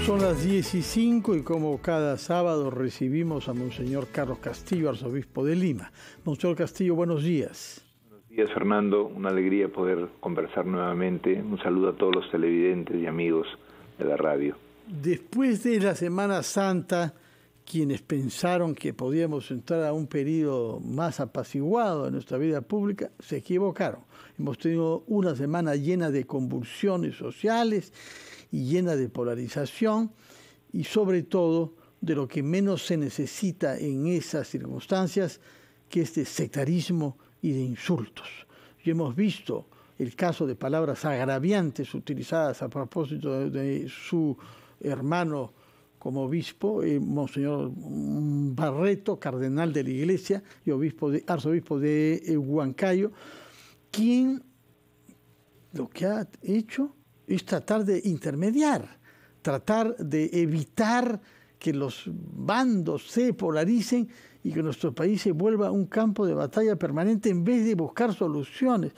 Son las 10:05 y como cada sábado recibimos a Monseñor Carlos Castillo, arzobispo de Lima. Monseñor Castillo, buenos días. Buenos días, Fernando. Una alegría poder conversar nuevamente. Un saludo a todos los televidentes y amigos de la radio. Después de la Semana Santa, quienes pensaron que podíamos entrar a un periodo más apaciguado de nuestra vida pública, se equivocaron. Hemos tenido una semana llena de convulsiones sociales y llena de polarización y sobre todo de lo que menos se necesita en esas circunstancias, que es de sectarismo y de insultos. Y hemos visto el caso de palabras agraviantes utilizadas a propósito de su hermano como obispo, Monseñor Barreto, cardenal de la Iglesia y arzobispo de Huancayo, quien lo que ha hecho es tratar de intermediar, tratar de evitar que los bandos se polaricen y que nuestro país se vuelva un campo de batalla permanente en vez de buscar soluciones.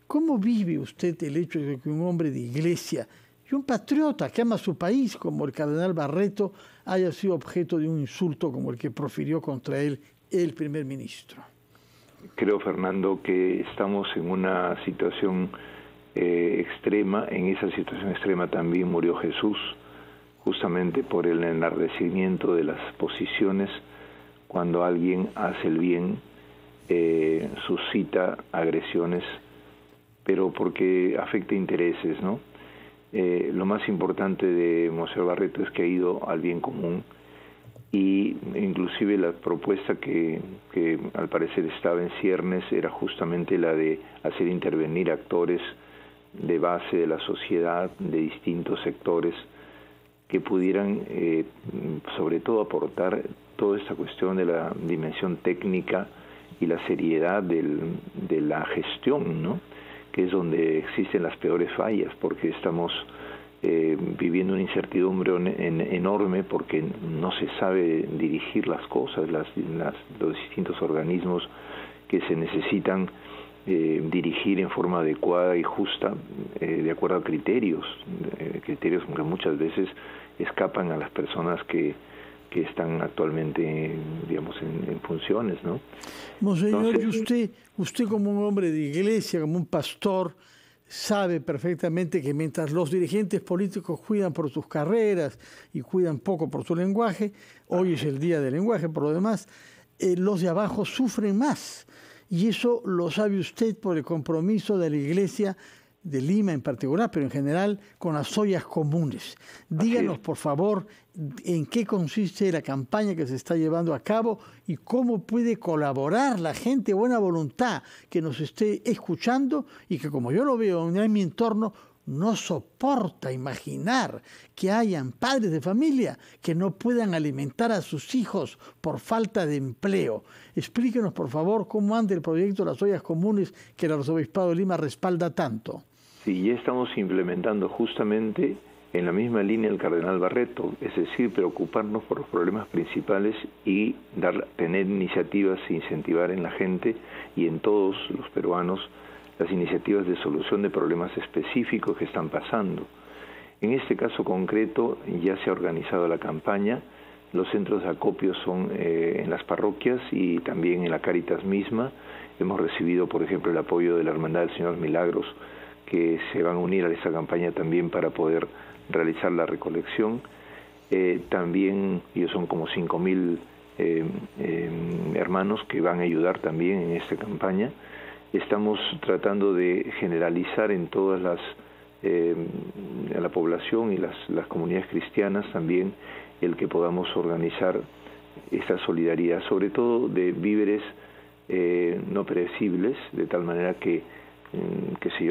¿Cómo vive usted el hecho de que un hombre de iglesia y un patriota que ama a su país como el cardenal Barreto haya sido objeto de un insulto como el que profirió contra él el primer ministro? Creo, Fernando, que estamos en una situación extrema. En esa situación extrema también murió Jesús, justamente por el enardecimiento de las posiciones. Cuando alguien hace el bien, suscita agresiones, pero porque afecta intereses, ¿no? Lo más importante de Monseñor Barreto es que ha ido al bien común, y inclusive la propuesta que al parecer estaba en ciernes era justamente la de hacer intervenir actores de base de la sociedad, de distintos sectores, que pudieran sobre todo aportar toda esta cuestión de la dimensión técnica y la seriedad de la gestión, ¿no? Que es donde existen las peores fallas, porque estamos viviendo una incertidumbre enorme, porque no se sabe dirigir las cosas, los distintos organismos que se necesitan dirigir en forma adecuada y justa, de acuerdo a criterios que muchas veces escapan a las personas que están actualmente, digamos, en funciones, ¿no? Monseñor, entonces, usted como un hombre de iglesia, como un pastor, sabe perfectamente que mientras los dirigentes políticos cuidan por sus carreras y cuidan poco por su lenguaje, hoy es el día del lenguaje, por lo demás, los de abajo sufren más. Y eso lo sabe usted por el compromiso de la Iglesia de Lima en particular, pero en general con las ollas comunes. Díganos, por favor, en qué consiste la campaña que se está llevando a cabo y cómo puede colaborar la gente de buena voluntad que nos esté escuchando y que, como yo lo veo en mi entorno, no soporta imaginar que hayan padres de familia que no puedan alimentar a sus hijos por falta de empleo. Explíquenos, por favor, cómo anda el proyecto de las ollas comunes que el Arzobispado de Lima respalda tanto. Sí, ya estamos implementando justamente en la misma línea del cardenal Barreto, es decir, preocuparnos por los problemas principales y tener iniciativas e incentivar en la gente y en todos los peruanos las iniciativas de solución de problemas específicos que están pasando. En este caso concreto ya se ha organizado la campaña. Los centros de acopio son en las parroquias y también en la Cáritas misma. Hemos recibido, por ejemplo, el apoyo de la Hermandad del Señor Milagros, que se van a unir a esta campaña también para poder realizar la recolección. También ellos son como 5.000 hermanos que van a ayudar también en esta campaña. Estamos tratando de generalizar en todas la población y las comunidades cristianas también el que podamos organizar esta solidaridad, sobre todo de víveres no perecibles, de tal manera que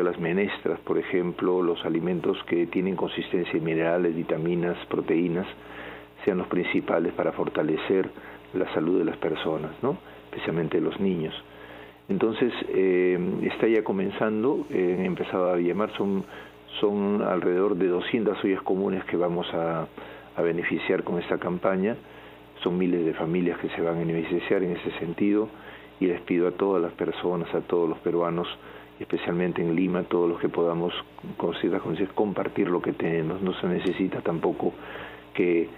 las menestras, por ejemplo, los alimentos que tienen consistencia de minerales, vitaminas, proteínas, sean los principales para fortalecer la salud de las personas, ¿no? Especialmente los niños. Entonces, está ya comenzando, empezado a llamar, son alrededor de 200 ollas comunes que vamos a beneficiar con esta campaña. Son miles de familias que se van a beneficiar en ese sentido, y les pido a todas las personas, a todos los peruanos, especialmente en Lima, todos los que podamos compartir lo que tenemos. No se necesita tampoco que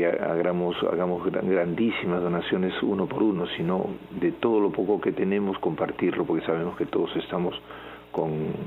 hagamos grandísimas donaciones uno por uno, sino de todo lo poco que tenemos compartirlo, porque sabemos que todos estamos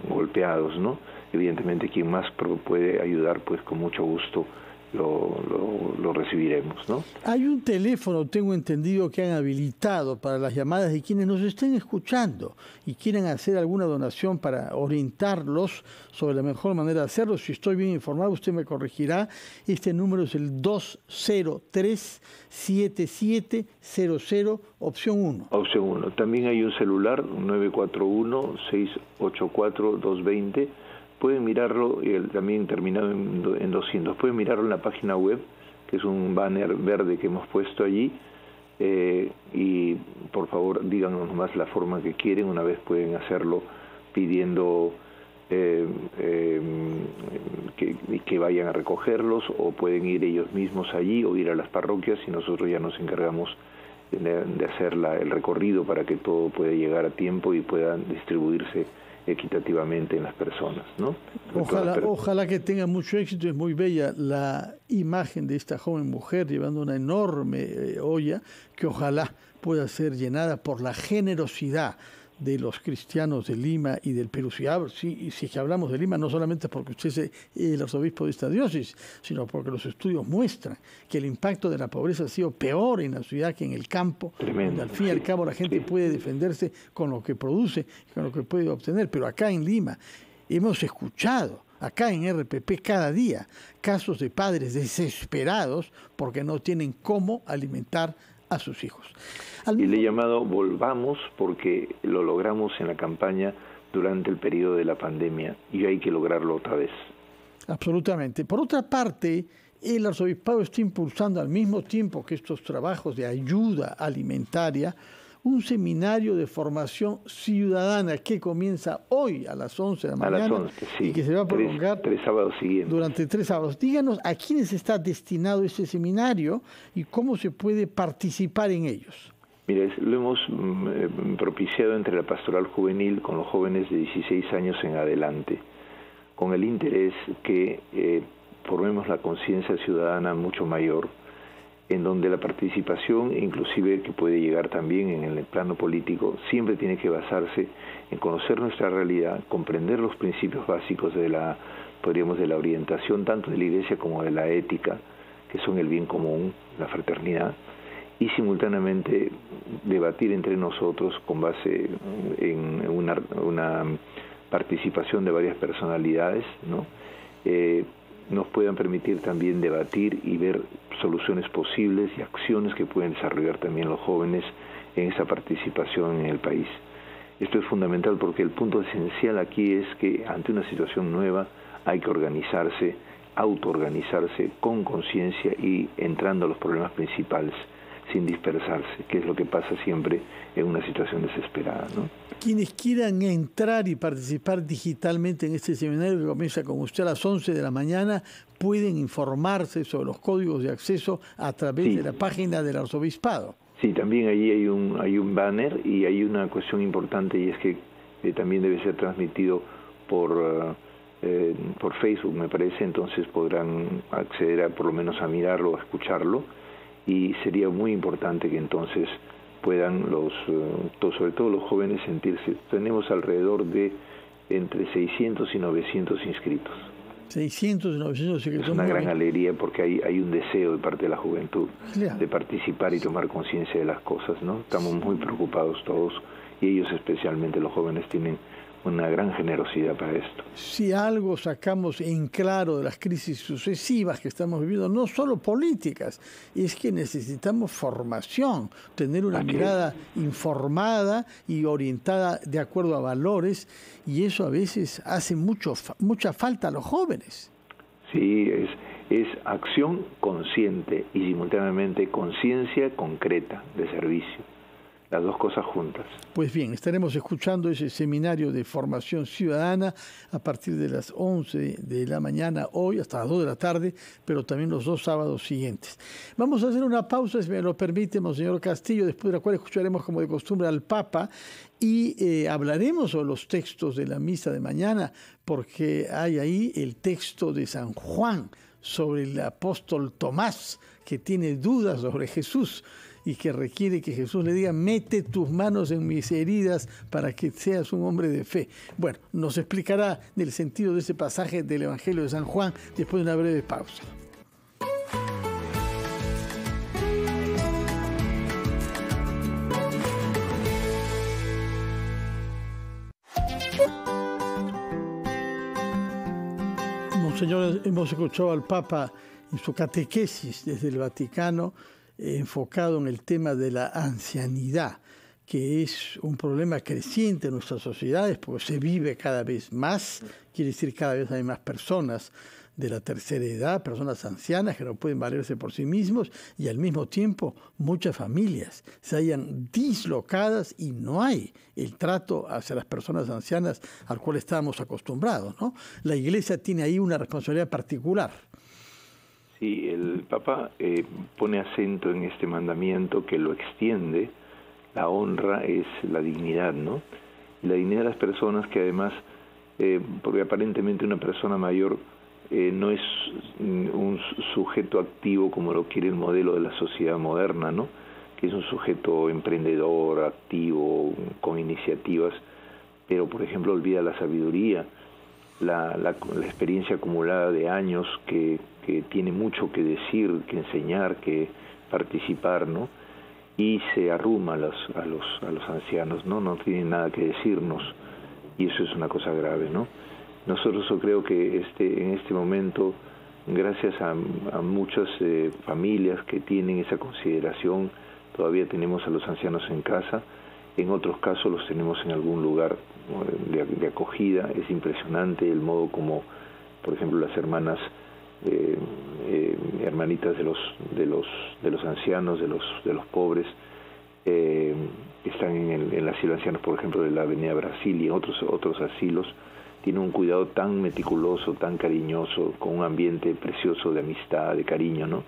golpeados, ¿no? Evidentemente quien más puede ayudar, pues con mucho gusto lo recibiremos, ¿no? Hay un teléfono, tengo entendido, que han habilitado para las llamadas de quienes nos estén escuchando y quieren hacer alguna donación para orientarlos sobre la mejor manera de hacerlo. Si estoy bien informado, usted me corregirá. Este número es el 203-7700, opción 1. Opción 1. También hay un celular, 941-684-220. Pueden mirarlo, también terminado en 200. Pueden mirarlo en la página web, que es un banner verde que hemos puesto allí. Y por favor, díganos más la forma que quieren. Una vez pueden hacerlo pidiendo que vayan a recogerlos, o pueden ir ellos mismos allí o ir a las parroquias, y nosotros ya nos encargamos de hacer el recorrido para que todo pueda llegar a tiempo y puedan distribuirse equitativamente en las personas, ¿no? Ojalá que tenga mucho éxito. Es muy bella la imagen de esta joven mujer llevando una enorme olla que ojalá pueda ser llenada por la generosidad de los cristianos de Lima y del Perú. Si hablamos de Lima, no solamente porque usted es el arzobispo de esta diócesis, sino porque los estudios muestran que el impacto de la pobreza ha sido peor en la ciudad que en el campo. Tremendo. Donde al fin y al cabo la gente puede defenderse con lo que produce, con lo que puede obtener. Pero acá en Lima hemos escuchado, acá en RPP cada día, casos de padres desesperados porque no tienen cómo alimentar a sus hijos. Y le he llamado Volvamos porque lo logramos en la campaña durante el periodo de la pandemia y hay que lograrlo otra vez. Absolutamente. Por otra parte, el arzobispado está impulsando al mismo tiempo que estos trabajos de ayuda alimentaria un seminario de formación ciudadana que comienza hoy a las 11 de la mañana. A las 11, sí. Y que se va a prolongar tres sábados siguientes. Durante 3 sábados. Díganos a quiénes está destinado este seminario y cómo se puede participar en ellos. Mire, lo hemos propiciado entre la pastoral juvenil con los jóvenes de 16 años en adelante, con el interés que formemos la conciencia ciudadana mucho mayor, en donde la participación, inclusive que puede llegar también en el plano político, siempre tiene que basarse en conocer nuestra realidad, comprender los principios básicos de la orientación tanto de la Iglesia como de la ética, que son el bien común, la fraternidad, y simultáneamente debatir entre nosotros con base en una participación de varias personalidades, ¿no? Nos puedan permitir también debatir y ver soluciones posibles y acciones que pueden desarrollar también los jóvenes en esa participación en el país. Esto es fundamental porque el punto esencial aquí es que ante una situación nueva hay que organizarse, autoorganizarse con conciencia y entrando a los problemas principales sin dispersarse, que es lo que pasa siempre en una situación desesperada, ¿no? Quienes quieran entrar y participar digitalmente en este seminario que comienza con usted a las 11 de la mañana, pueden informarse sobre los códigos de acceso a través de la página del arzobispado. Sí, también allí hay un banner y hay una cuestión importante, y es que también debe ser transmitido por Facebook, me parece. Entonces podrán acceder por lo menos a mirarlo, a escucharlo, y sería muy importante que entonces puedan sobre todo los jóvenes sentirse. Tenemos alrededor de entre 600 y 900 inscritos. 600 y 900 inscritos. Es una gran alegría porque hay un deseo de parte de la juventud de participar y tomar conciencia de las cosas, ¿no? Estamos muy preocupados todos, y ellos especialmente, los jóvenes, tienen una gran generosidad para esto. Si algo sacamos en claro de las crisis sucesivas que estamos viviendo, no solo políticas, es que necesitamos formación, tener una mirada informada y orientada de acuerdo a valores, y eso a veces hace mucha falta a los jóvenes. Sí, es acción consciente y simultáneamente conciencia concreta de servicio. Las dos cosas juntas. Pues bien, estaremos escuchando ese seminario de formación ciudadana a partir de las 11 de la mañana hoy hasta las 2 de la tarde, pero también los 2 sábados siguientes. Vamos a hacer una pausa, si me lo permite, Monseñor Castillo, después de la cual escucharemos como de costumbre al Papa y hablaremos sobre los textos de la misa de mañana, porque hay ahí el texto de San Juan sobre el apóstol Tomás, que tiene dudas sobre Jesús y que requiere que Jesús le diga: mete tus manos en mis heridas para que seas un hombre de fe. Bueno, nos explicará el sentido de ese pasaje del Evangelio de San Juan después de una breve pausa. Señores, hemos escuchado al Papa en su catequesis desde el Vaticano, enfocado en el tema de la ancianidad, que es un problema creciente en nuestras sociedades porque se vive cada vez más, quiere decir cada vez hay más personas de la tercera edad, personas ancianas que no pueden valerse por sí mismos, y al mismo tiempo muchas familias se hallan dislocadas y no hay el trato hacia las personas ancianas al cual estábamos acostumbrados, ¿no? La Iglesia tiene ahí una responsabilidad particular. Sí, el Papa pone acento en este mandamiento que lo extiende. La honra es la dignidad, ¿no? La dignidad de las personas, que además, porque aparentemente una persona mayor no es un sujeto activo como lo quiere el modelo de la sociedad moderna, ¿no? Que es un sujeto emprendedor, activo, con iniciativas, pero por ejemplo olvida la sabiduría, la experiencia acumulada de años que tiene mucho que decir, que enseñar, que participar, ¿no? Y se arruma a los ancianos, ¿no? No tienen nada que decirnos, y eso es una cosa grave, ¿no? Nosotros, yo creo que en este momento, gracias a muchas familias que tienen esa consideración, todavía tenemos a los ancianos en casa. En otros casos los tenemos en algún lugar de acogida. Es impresionante el modo como, por ejemplo, las hermanas, hermanitas de los ancianos, de los pobres, están en el asilo de ancianos, por ejemplo, de la Avenida Brasil y en otros asilos. Tiene un cuidado tan meticuloso, tan cariñoso, con un ambiente precioso de amistad, de cariño, ¿no?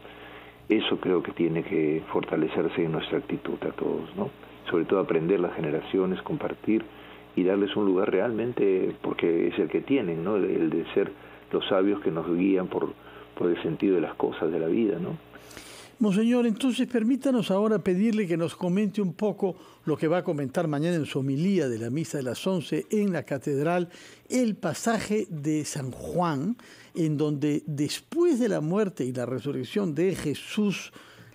Eso creo que tiene que fortalecerse en nuestra actitud a todos, ¿no? Sobre todo aprender las generaciones, compartir y darles un lugar realmente, porque es el que tienen, ¿no? El de ser los sabios que nos guían por el sentido de las cosas de la vida, ¿no? Monseñor, entonces permítanos ahora pedirle que nos comente un poco lo que va a comentar mañana en su homilía de la misa de las 11 en la catedral, el pasaje de San Juan, en donde después de la muerte y la resurrección de Jesús,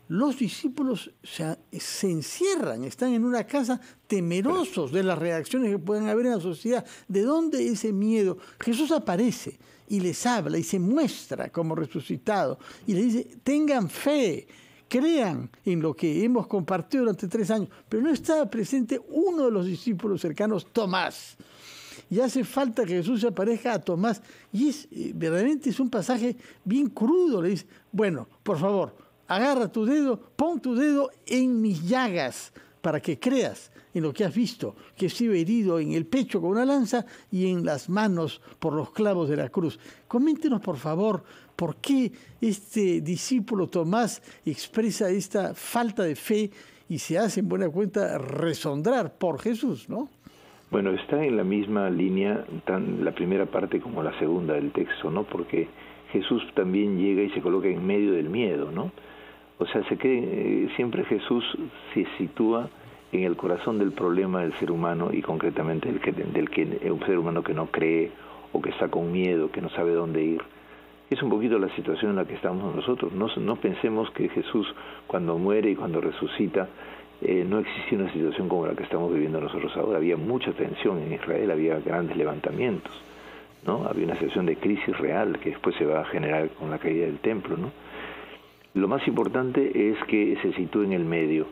los discípulos se encierran, están en una casa temerosos de las reacciones que pueden haber en la sociedad. ¿De dónde ese miedo? Jesús aparece y les habla y se muestra como resucitado y les dice: tengan fe, crean en lo que hemos compartido durante 3 años. Pero no estaba presente uno de los discípulos cercanos, Tomás. Y hace falta que Jesús se aparezca a Tomás. Y verdaderamente es un pasaje bien crudo. Le dice: bueno, por favor, agarra tu dedo, pon tu dedo en mis llagas para que creas en lo que has visto, que he sido herido en el pecho con una lanza y en las manos por los clavos de la cruz. Coméntenos, por favor, por qué este discípulo Tomás expresa esta falta de fe y se hace, en buena cuenta, resondrar por Jesús, ¿no? Bueno, está en la misma línea la primera parte como la segunda del texto, ¿no? Porque Jesús también llega y se coloca en medio del miedo, ¿no? O sea, siempre Jesús se sitúa en el corazón del problema del ser humano, y concretamente un ser humano que no cree o que está con miedo, que no sabe dónde ir. Es un poquito la situación en la que estamos nosotros. No pensemos que Jesús, cuando muere y cuando resucita, no existía una situación como la que estamos viviendo nosotros ahora. Había mucha tensión en Israel, había grandes levantamientos, ¿no? Había una situación de crisis real que después se va a generar con la caída del templo, ¿no? Lo más importante es que se sitúe en el medio.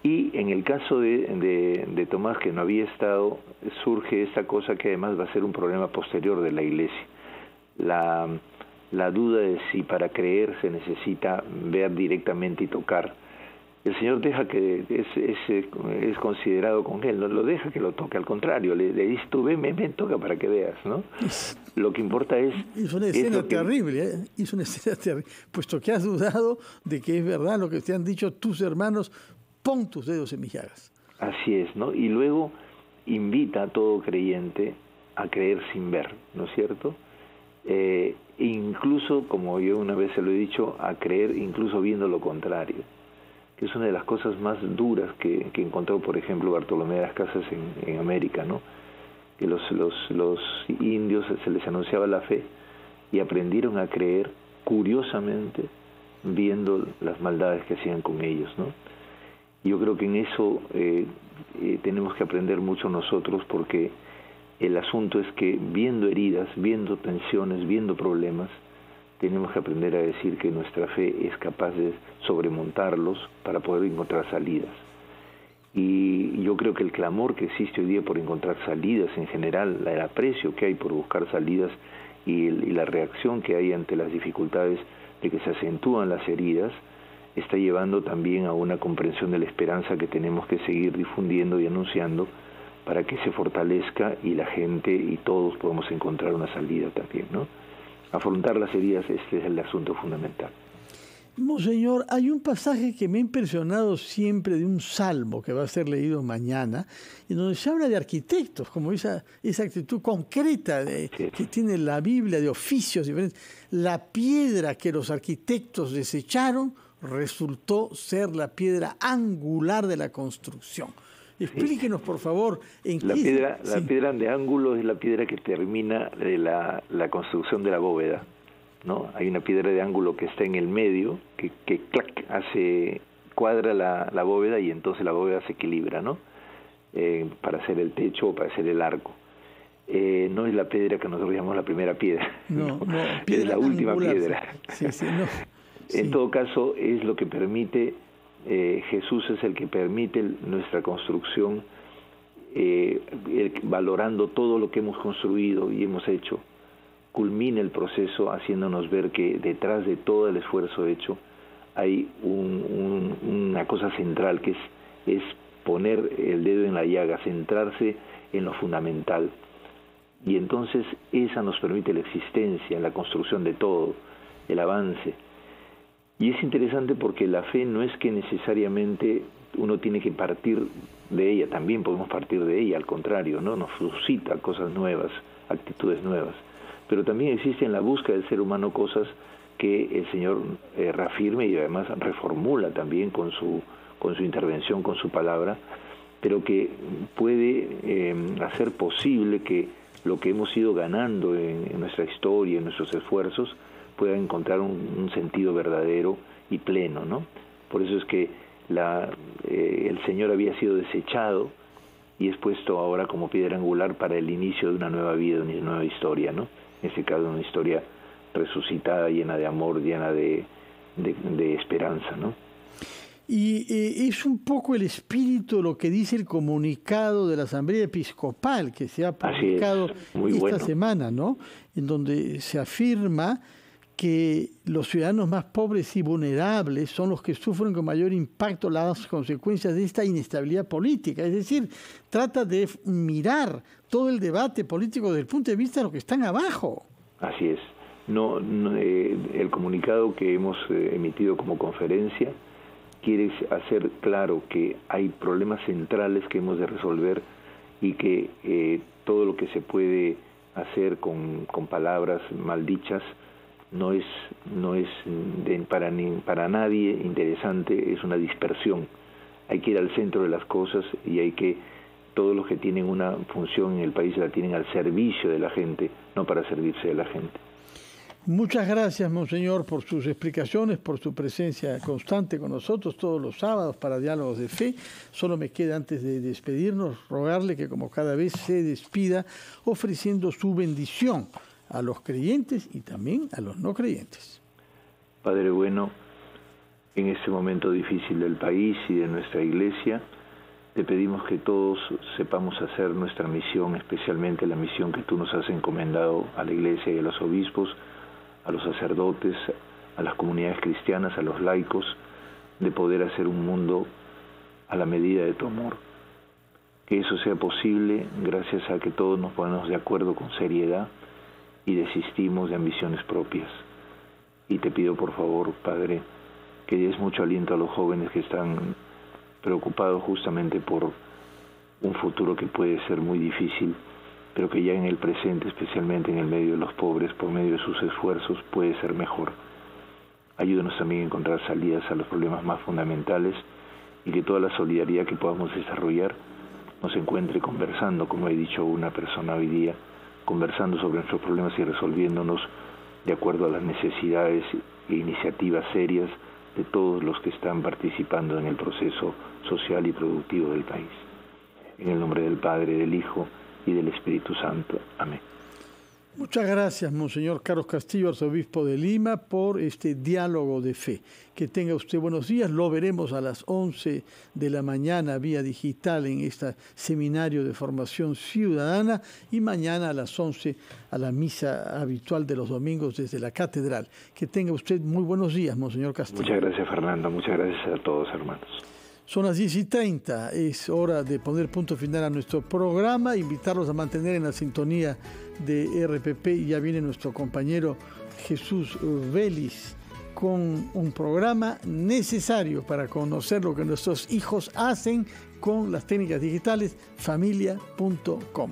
Y en el caso de Tomás, que no había estado, surge esta cosa que además va a ser un problema posterior de la Iglesia. La duda de si para creer se necesita ver directamente y tocar. El Señor deja que es considerado con él, no lo deja que lo toque, al contrario, le dice: tú ven, toca para que veas, ¿no? Lo que importa es... Es una escena terrible, ¿eh? Es una escena terrible, puesto que has dudado de que es verdad lo que te han dicho tus hermanos: pon tus dedos en mis llagas. Así es, ¿no? Y luego invita a todo creyente a creer sin ver, ¿no es cierto? e incluso, como yo una vez se lo he dicho, a creer incluso viendo lo contrario, que es una de las cosas más duras que encontró, por ejemplo, Bartolomé de las Casas en América, ¿no? Que los indios se les anunciaba la fe y aprendieron a creer, curiosamente, viendo las maldades que hacían con ellos, ¿no? Yo creo que en eso tenemos que aprender mucho nosotros, porque el asunto es que viendo heridas, viendo tensiones, viendo problemas, tenemos que aprender a decir que nuestra fe es capaz de sobremontarlos para poder encontrar salidas. Y yo creo que el clamor que existe hoy día por encontrar salidas en general, el aprecio que hay por buscar salidas y la reacción que hay ante las dificultades de que se acentúan las heridas, está llevando también a una comprensión de la esperanza que tenemos que seguir difundiendo y anunciando para que se fortalezca y la gente y todos podamos encontrar una salida también, ¿no? Afrontar las heridas, este es el asunto fundamental. Monseñor, hay un pasaje que me ha impresionado siempre de un salmo que va a ser leído mañana, en donde se habla de arquitectos, como esa actitud concreta que tiene la Biblia, de oficios diferentes. La piedra que los arquitectos desecharon resultó ser la piedra angular de la construcción. Explíquenos, por favor, en la qué... La piedra de ángulo es la piedra que termina de la construcción de la bóveda, ¿no? Hay una piedra de ángulo que está en el medio, que clac, cuadra la bóveda, y entonces la bóveda se equilibra, ¿no? Para hacer el techo o para hacer el arco. No es la piedra que nosotros llamamos la primera piedra, no, es la última angular, piedra. En todo caso, es lo que permite... Jesús es el que permite nuestra construcción, valorando todo lo que hemos construido y hemos hecho, culmina el proceso haciéndonos ver que detrás de todo el esfuerzo hecho hay una cosa central, que es poner el dedo en la llaga, centrarse en lo fundamental, y entonces esa nos permite la existencia, la construcción de todo, el avance. Y es interesante porque la fe no es que necesariamente uno tiene que partir de ella, también podemos partir de ella, al contrario, ¿no? Nos suscita cosas nuevas, actitudes nuevas. Pero también existe en la búsqueda del ser humano cosas que el Señor reafirma y además reformula también con su intervención, con su palabra, pero que puede hacer posible que lo que hemos ido ganando en nuestra historia, en nuestros esfuerzos, pueda encontrar un sentido verdadero y pleno, ¿no? Por eso es que el Señor había sido desechado y es puesto ahora como piedra angular para el inicio de una nueva vida, una nueva historia, ¿no? En este caso, una historia resucitada, llena de amor, llena de esperanza, ¿no? Y es un poco el espíritu lo que dice el comunicado de la Asamblea Episcopal que se ha publicado esta semana, ¿no? En donde se afirma que los ciudadanos más pobres y vulnerables son los que sufren con mayor impacto las consecuencias de esta inestabilidad política. Es decir, trata de mirar todo el debate político desde el punto de vista de los que están abajo. Así es. El comunicado que hemos emitido como conferencia quiere hacer claro que hay problemas centrales que hemos de resolver y que todo lo que se puede hacer con palabras maldichas no es para nadie interesante, es una dispersión. Hay que ir al centro de las cosas y hay que, todos los que tienen una función en el país la tienen al servicio de la gente, no para servirse de la gente. Muchas gracias, Monseñor, por sus explicaciones, por su presencia constante con nosotros todos los sábados para Diálogos de Fe. Solo me queda, antes de despedirnos, rogarle que como cada vez se despida ofreciendo su bendición a los creyentes y también a los no creyentes. Padre bueno, en este momento difícil del país y de nuestra Iglesia, te pedimos que todos sepamos hacer nuestra misión, especialmente la misión que tú nos has encomendado a la Iglesia y a los obispos, a los sacerdotes, a las comunidades cristianas, a los laicos, de poder hacer un mundo a la medida de tu amor. Que eso sea posible gracias a que todos nos ponemos de acuerdo con seriedad y desistimos de ambiciones propias. Y te pido por favor, Padre, que des mucho aliento a los jóvenes que están preocupados justamente por un futuro que puede ser muy difícil, pero que ya en el presente, especialmente en el medio de los pobres, por medio de sus esfuerzos, puede ser mejor. Ayúdanos también a encontrar salidas a los problemas más fundamentales y que toda la solidaridad que podamos desarrollar nos encuentre conversando, como he dicho una persona hoy día, conversando sobre nuestros problemas y resolviéndonos de acuerdo a las necesidades e iniciativas serias de todos los que están participando en el proceso social y productivo del país. En el nombre del Padre, del Hijo y del Espíritu Santo. Amén. Muchas gracias, Monseñor Carlos Castillo, arzobispo de Lima, por este diálogo de fe. Que tenga usted buenos días. Lo veremos a las 11 de la mañana vía digital en este seminario de formación ciudadana y mañana a las 11 a la misa habitual de los domingos desde la catedral. Que tenga usted muy buenos días, Monseñor Castillo. Muchas gracias, Fernando. Muchas gracias a todos, hermanos. Son las 10:30, es hora de poner punto final a nuestro programa, invitarlos a mantener en la sintonía de RPP y ya viene nuestro compañero Jesús Vélez con un programa necesario para conocer lo que nuestros hijos hacen con las técnicas digitales, familia.com.